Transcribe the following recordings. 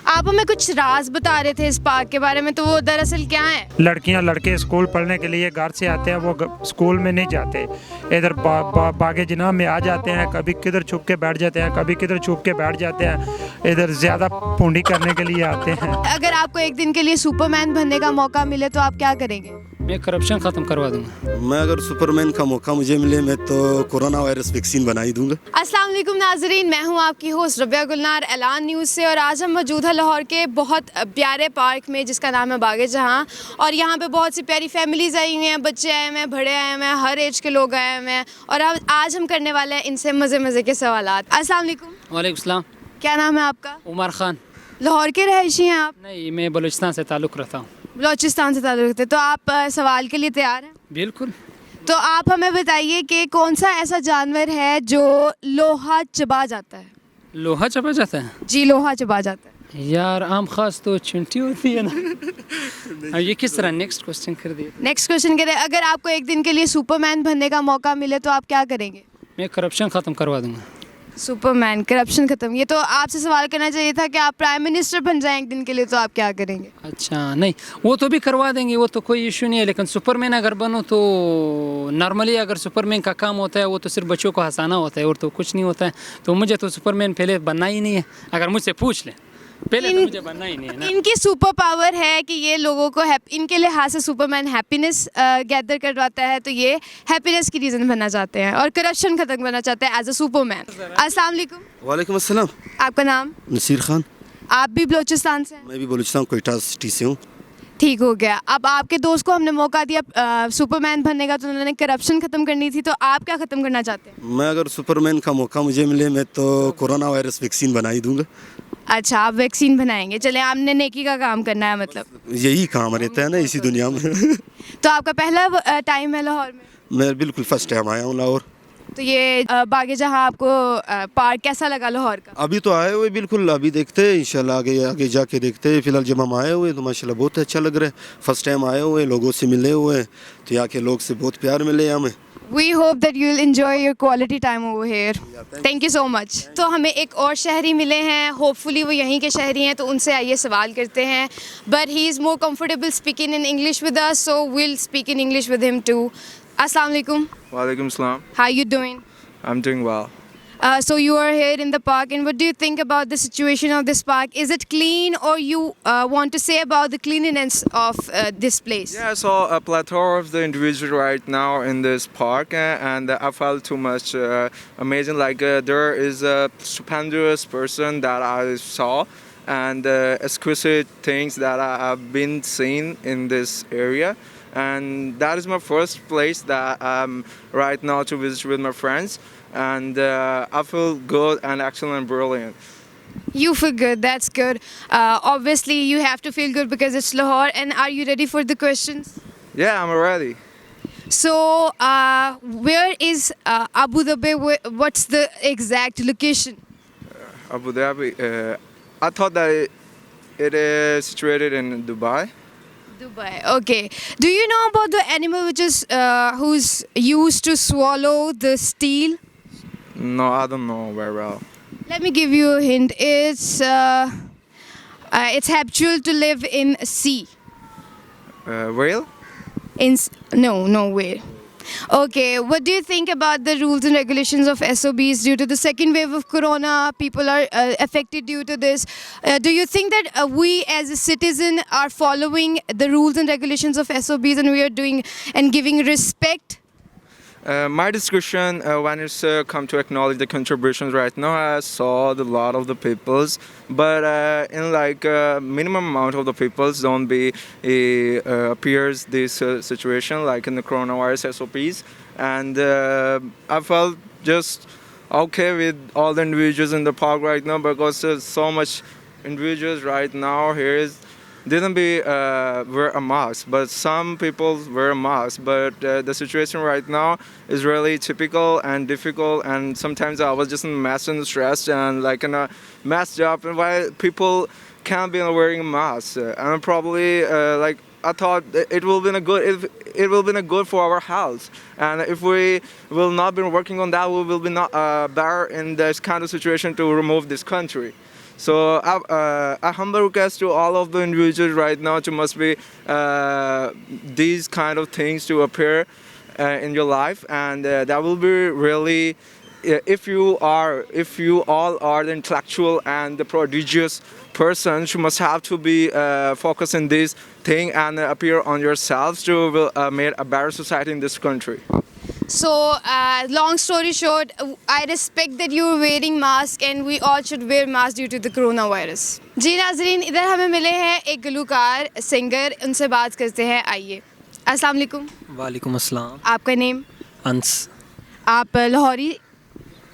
आप हमें कुछ राज बता रहे थे इस पार्क के बारे में, तो वो दरअसल क्या है? लड़कियां लड़के स्कूल पढ़ने के लिए घर से आते हैं, वो स्कूल में नहीं जाते, इधर बागे जनाब में आ जाते हैं, कभी किधर छुप के बैठ जाते हैं, कभी किधर छुप के बैठ जाते हैं, इधर ज़्यादा पूंडी करने के लिए आते हैं। अगर आपको एक दिन के लिए सुपरमैन बनने का मौका मिले तो आप क्या करेंगे? मैं करप्शन ख़त्म करवा दूंगा। मैं अगर सुपरमैन का मौका मुझे मिले मैं तो कोरोना वायरस वैक्सीन बना ही दूंगा। अस्सलाम वालेकुम नाजरीन, मैं हूं आपकी होस्ट रबिया गुलनार ऐलान न्यूज़ से, और आज हम मौजूद हैं लाहौर के बहुत प्यारे पार्क में जिसका नाम है बागे जहां। और यहां पे बहुत सी प्यारी फैमिलीज़ आई हुई हैं, बच्चे आए हुए हैं, बड़े आए हुए हैं, हर एज के लोग आए हुए हैं, और आज हम करने वाले हैं इनसे मज़े के सवालात। अस्सलाम वालेकुम। वालेकुम सलाम। क्या नाम है आपका? उमर खान। लाहौर के रहायशी हैं आप? नहीं, मैं बलूचिस्तान से ताल्लुक़ रखता हूँ। बलूचिस्तान से ताल्लुक़ रखते हैं, तो आप सवाल के लिए तैयार हैं? बिल्कुल। तो आप हमें बताइए कि कौन सा ऐसा जानवर है जो लोहा चबा जाता है? लोहा चबा जाता है? जी, लोहा चबा जाता है। यार आम खास तो चुनटी होती है ना। अब ये किस तरह नेक्स्ट क्वेश्चन कर दिए? नेक्स्ट क्वेश्चन करें, अगर आपको एक दिन के लिए सुपरमैन बनने का मौका मिले तो आप क्या करेंगे? मैं करप्शन ख़त्म करवा दूंगा। सुपरमैन, करप्शन खत्म। ये तो आपसे सवाल करना चाहिए था कि आप प्राइम मिनिस्टर बन जाएं एक दिन के लिए तो आप क्या करेंगे? अच्छा, नहीं वो तो भी करवा देंगे, वो तो कोई इशू नहीं है, लेकिन सुपरमैन अगर बनो तो नॉर्मली अगर सुपरमैन का काम होता है वो तो सिर्फ बच्चों को हंसाना होता है और तो कुछ नहीं होता है। तो मुझे तो सुपरमैन पहले बनना ही नहीं है, अगर मुझसे पूछ लें पहले तो मुझे बनना ही नहीं है ना। इनकी सुपर पावर है कि ये लोगों को इनके लिहाज से सुपरमैन हैप्पीनेस गैदर करवाता है, तो ये हैप्पीनेस की रीज़न बनना चाहते हैं और करप्शन खत्म करना चाहते हैं एज अ सुपरमैन। अस्सलाम वालेकुम। वालेकुम अस्सलाम। आपका नाम? नसीर खान। आप भी बलूचिस्तान से हैं? मैं भी बलूचिस्तान कोयटा सिटी से हूँ। ठीक हो गया। अब आपके दोस्त को हमने मौका दिया सुपरमैन बनने का, तो उन्होंने करप्शन खत्म करनी थी, तो आप क्या खत्म करना चाहते हैं? मैं अगर सुपरमैन का मौका मुझे मिले मैं तो कोरोना वायरस वैक्सीन बना ही दूंगा। अच्छा, आप वैक्सीन बनाएंगे। चले, आपने नेकी का काम करना है मतलब। यही काम रहता है ना इसी दुनिया में। तो आपका पहला टाइम है लाहौर में? मैं बिल्कुल फर्स्ट टाइम आया हूँ लाहौर। तो ये बागे जहाँ आपको पार्क कैसा लगा लाहौर का? अभी तो आए हुए बिल्कुल, अभी देखते हैं इंशाल्लाह आगे आगे जाके देखते हैं। फिलहाल जब हम आए हुए तो माशाल्लाह बहुत अच्छा लग रहा है। फर्स्ट टाइम आए हुए, लोगों से मिले हुए हैं, तो यहाँ के लोग से बहुत प्यार मिले हमें। We hope that you'll enjoy your quality time over here. Thank you so much. तो हमें एक और शहरी मिले हैं, होपफुली वो यहीं के शहरी हैं, तो उनसे आइए सवाल करते हैं। But he is more comfortable speaking in English with us, so we'll speak in English with him too. Assalamu alaikum. Walaikum salam. How you doing? I'm doing well. So you are here in the park, and what do you think about the situation of this park? Is it clean, or you want to say about the cleanliness of this place? Yeah, I saw a plethora of the individuals right now in this park, and I felt too much amazing. Like there is a stupendous person that I saw, and exquisite things that I have been seeing in this area. And that is my first place that I'm right now to visit with my friends. And I feel good and excellent and brilliant. You feel good, that's good. Obviously, you have to feel good because it's Lahore. And are you ready for the questions? Yeah, I'm ready. So, where is Abu Dhabi? What's the exact location? Abu Dhabi. I thought that it is situated in Dubai. Dubai. Okay. Do you know about the animal which is who's used to swallow the steel? No, I don't know very well. Let me give you a hint. It's habitual to live in sea. Whale? No way. Okay, what do you think about the rules and regulations of SOBs due to the second wave of corona? People are affected due to this. Do you think that we as a citizen are following the rules and regulations of SOBs, and we are doing and giving respect? My discussion when it's come to acknowledge the contributions right now, I saw a lot of the peoples, but in like minimum amount of the peoples don't be appears this situation like in the coronavirus SOPs, and I felt just okay with all the individuals in the park right now because there's so much individuals right now here is didn't be wear a mask, but some people wear a mask. But the situation right now is really typical and difficult, and sometimes I was just in mess and stressed and like in a messed up, and why people can't be wearing a mask. And probably like I thought it will be it will be good for our health, and if we will not be working on that, we will be not better in this kind of situation to remove this country. So a humble request to all of the individuals right now to must be these kind of things to appear in your life, and that will be really, if you all are the intellectual and the prodigious persons, you must have to be focused in this thing and appear on yourselves to make a better society in this country. So, long story short, I respect that you are wearing mask and we all should wear mask due to the coronavirus. जी नाज़रीन, इधर हमें मिले हैं एक गुलकार singer, उनसे बात करते हैं, आइए। अस्सलाम वालेकुम। वालेकुम अस्सलाम। आपका नेम? अंस। आप लाहौरी?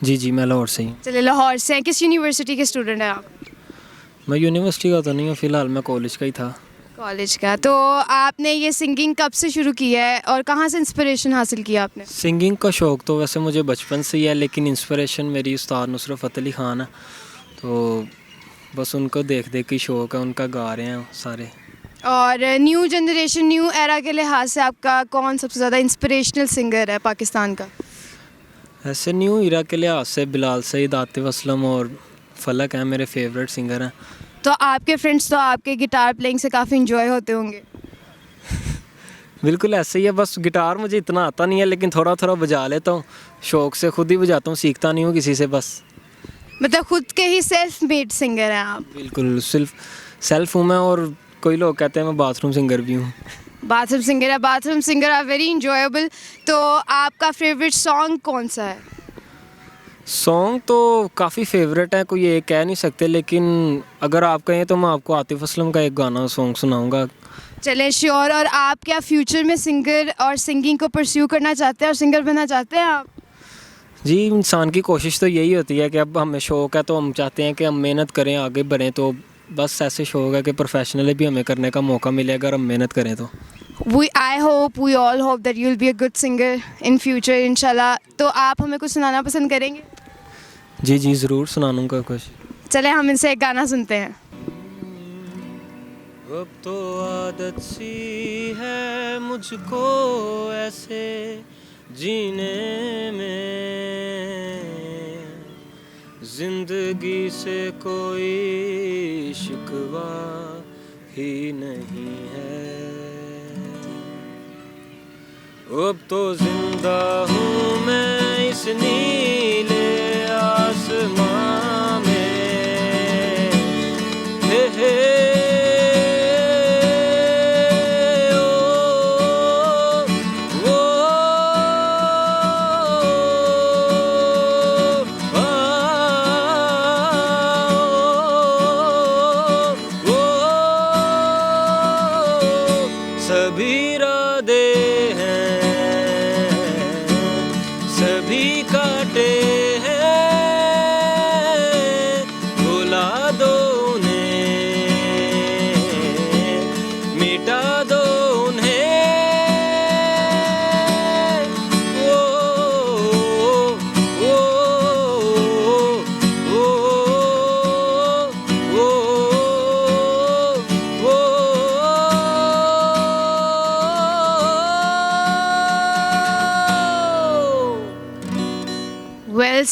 जी मैं लाहौर से हूँ। चलिए, लाहौर से हैं। किस यूनिवर्सिटी के स्टूडेंट हैं आप? मैं यूनिवर्सिटी का तो नहीं हूँ, फ़िलहाल मैं कॉलेज का ही था। कॉलेज का। तो आपने ये सिंगिंग कब से शुरू किया है और कहाँ से इंस्पिरेशन हासिल किया आपने? सिंगिंग का शौक़ तो वैसे मुझे बचपन से ही है, लेकिन इंस्पिरेशन मेरी उस्ताद नुसरत फ़तेह अली ख़ान है, तो बस उनको देख के शौक़ है, उनका गा रहे हैं सारे। और न्यू जनरेशन, न्यू एरा के लिहाज से आपका कौन सबसे ज़्यादा इंस्पिरेशनल सिंगर है पाकिस्तान का? ऐसे न्यू एरा के लिहाज से बिलाल सईद, आतिफ़ असलम और फलक हैं मेरे फेवरेट सिंगर हैं। तो आपके फ्रेंड्स तो आपके गिटार प्लेइंग से काफ़ी इंजॉय होते होंगे? बिल्कुल ऐसे ही है, बस गिटार मुझे इतना आता नहीं है, लेकिन थोड़ा थोड़ा बजा लेता हूँ, शौक़ से खुद ही बजाता हूँ, सीखता नहीं हूँ किसी से बस। मतलब खुद के ही सेल्फ मेड सिंगर हैं आप? बिल्कुल सेल्फ हूँ मैं, और कोई लोग कहते हैं मैं बाथरूम सिंगर भी हूँ। बाथरूम सिंगर है, bathroom singer are very enjoyable. तो आपका फेवरेट सॉन्ग कौन सा है? सॉन्ग तो काफ़ी फेवरेट है, कोई एक कह नहीं सकते, लेकिन अगर आप कहें तो मैं आपको आतिफ़ असलम का एक गाना सॉन्ग सुनाऊंगा। चले श्योर। और आप क्या फ्यूचर में सिंगर और सिंगिंग को परस्यू करना चाहते हैं और सिंगर बनना चाहते हैं आप? जी, इंसान की कोशिश तो यही होती है कि अब हमें शौक़ है तो हम चाहते हैं कि हम मेहनत करें, आगे बढ़ें, तो बस ऐसे शौक़ है कि प्रोफेशनली भी हमें करने का मौका मिले अगर हम मेहनत करें तो। we all hope that you'll be a good singer in future, इंशाल्लाह। तो आप हमें कुछ सुनाना पसंद करेंगे? जी ज़रूर सुनाऊंगा कुछ। चले हम इनसे एक गाना सुनते हैं। अब तो आदत सी है मुझको ऐसे जीने में, जिंदगी से कोई शिकवा ही नहीं है। अब तो जिंदा हूँ मैं इस नीले आसमां में, हे सभी इरादे हैं, सभी काटे हैं, भुला दो उन्हें, मिटा दो उन्हें। ओ ओ ओ ओ ओ well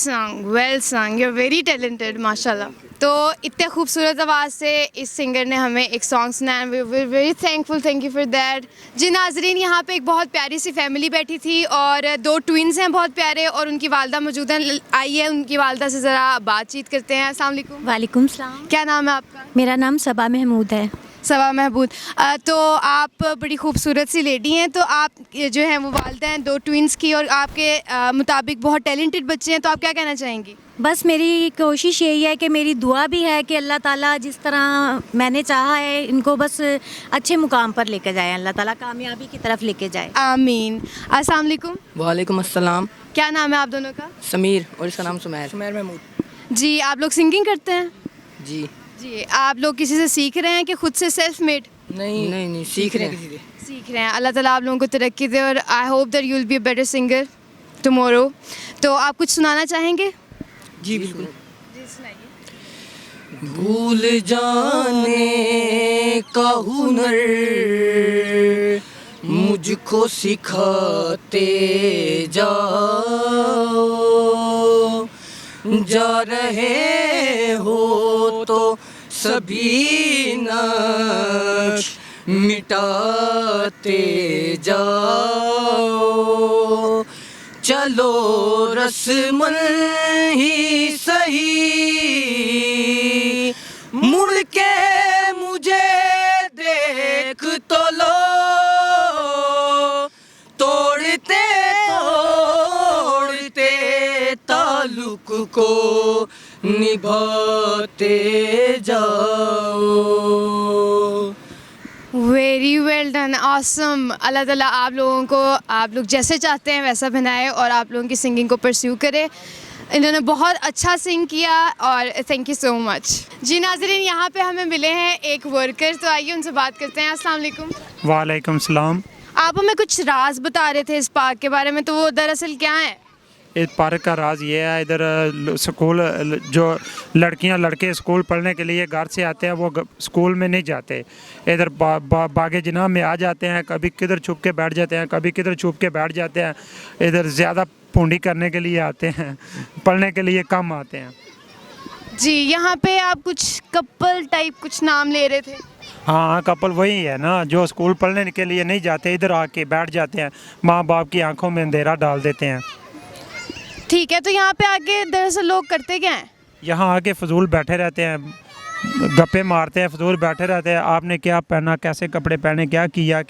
song, you are very talented माशाल्लाह। तो इतने खूबसूरत आवाज़ से इस सिंगर ने हमें एक सॉन्ग सुनाया, we are very thankful, thank you for that. जी नाजरीन, यहाँ पे एक बहुत प्यारी सी फैमिली बैठी थी और दो ट्विन्स हैं बहुत प्यारे, और उनकी वालदा मौजूद हैं। आइए उनकी वालदा से ज़रा बातचीत करते हैं। अस्सलाम वालेकुम। वालेकुम सलाम। क्या नाम है आपका? मेरा नाम सबा महमूद है। सबा महबूद। तो आप बड़ी खूबसूरत सी लेडी हैं, तो आप जो हैं वो वालदा हैं दो ट्विन्स की, और आपके मुताबिक बहुत टैलेंटेड बच्चे हैं, तो आप क्या कहना चाहेंगी? बस मेरी कोशिश यही है कि मेरी दुआ भी है कि अल्लाह ताला जिस तरह मैंने चाहा है इनको बस अच्छे मुकाम पर लेके जाए, अल्लाह ताला कामयाबी की तरफ लेके जाए। आमीन। अस्सलाम वालेकुम। वालेकुम अस्सलाम। क्या नाम है आप दोनों का? समीर और इसका नाम सुमैर महमूद। जी, आप लोग सिंगिंग करते हैं? जी जी, आप लोग किसी से सीख रहे हैं कि खुद से सेल्फ मेड? नहीं सीख रहे हैं। सीख रहे हैं। अल्लाह ताला आप लोगों को तरक्की दे, और I hope that you will be a better singer tomorrow. तो आप कुछ सुनाना चाहेंगे? जी बिल्कुल। जी सुनाइए। भूल जाने का हुनर मुझको सिखाते जाओ, जा रहे हो तो सभी नक्श मिटाते जाओ, चलो रस्मन ही सही, मुड़ के मुझे देख तो लो, तोड़ते तोड़ते ताल्लुक को निभाते जाओ। Very well done, awesome. Allah ताला आप लोगों को, आप लोग जैसे चाहते हैं वैसा बनाए और आप लोगों की सिंगिंग को परस्यू करे। इन्होंने बहुत अच्छा सिंग किया और थैंक यू सो मच। जी नाज़रीन, यहाँ पे हमें मिले हैं एक वर्कर, तो आइए उनसे बात करते हैं। अस्सलाम वालेकुम। वालेकुम सलाम। आप हमें कुछ राज बता रहे थे इस पार्क के बारे में, तो वो दरअसल क्या है? इस पार्क का राज ये है, इधर स्कूल जो लड़कियां लड़के स्कूल पढ़ने के लिए घर से आते हैं वो स्कूल में नहीं जाते, इधर बागे जनाह में आ जाते हैं, कभी किधर छुप के बैठ जाते हैं, कभी किधर छुप के बैठ जाते हैं। इधर ज़्यादा पूंडी करने के लिए आते हैं, पढ़ने के लिए कम आते हैं। जी, यहाँ पे आप कुछ कपल टाइप कुछ नाम ले रहे थे। हाँ, कपल वही है ना जो स्कूल पढ़ने के लिए नहीं जाते, इधर आके बैठ जाते हैं, माँ बाप की आंखों में अंधेरा डाल देते हैं। ठीक है, तो यहाँ पे आके दरअसल लोग करते क्या हैं? यहाँ आके फजूल बैठे रहते हैं, गप्पे मारते हैं, फजूल बैठे रहते हैं। आपने क्या पहना, कैसे कपड़े पहने, क्या किया,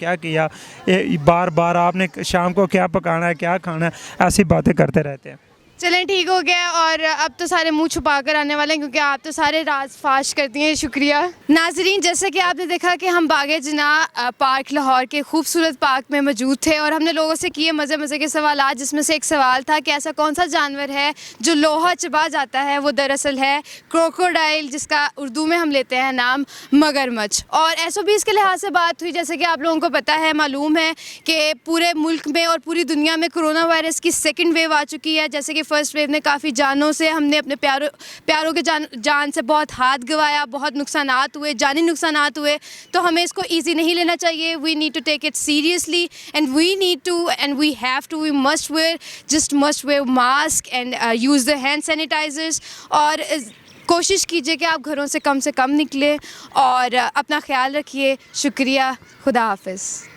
बार बार आपने शाम को क्या पकाना है, क्या खाना है, ऐसी बातें करते रहते हैं। चलें, ठीक हो गया। और अब तो सारे मुंह छुपा कर आने वाले हैं क्योंकि आप तो सारे राज फाश करती हैं। शुक्रिया। नाजरीन, जैसे कि आपने देखा कि हम बागे जनाह पार्क लाहौर के खूबसूरत पार्क में मौजूद थे और हमने लोगों से किए मज़े मज़े के सवाल, जिसमें से एक सवाल था कि ऐसा कौन सा जानवर है जो लोहा चबा जाता है। वो दरअसल है क्रोकोडाइल, जिसका उर्दू में हम लेते हैं नाम मगरमच्छ। और SOBs के लिहाज से बात हुई, जैसे कि आप लोगों को पता है, मालूम है कि पूरे मुल्क में और पूरी दुनिया में कोरोना वायरस की सेकेंड वेव आ चुकी है। जैसे कि फर्स्ट वेव ने काफ़ी जानों से, हमने अपने प्यारों के जान से बहुत हाथ गंवाया, बहुत नुकसानात हुए, जानी नुकसानात हुए। तो हमें इसको ईजी नहीं लेना चाहिए। We need to take it seriously and we have to, we must wear mask and use the hand sanitizers. और कोशिश कीजिए कि आप घरों से कम निकलें और अपना ख्याल रखिए। शुक्रिया, खुदा हाफिज़।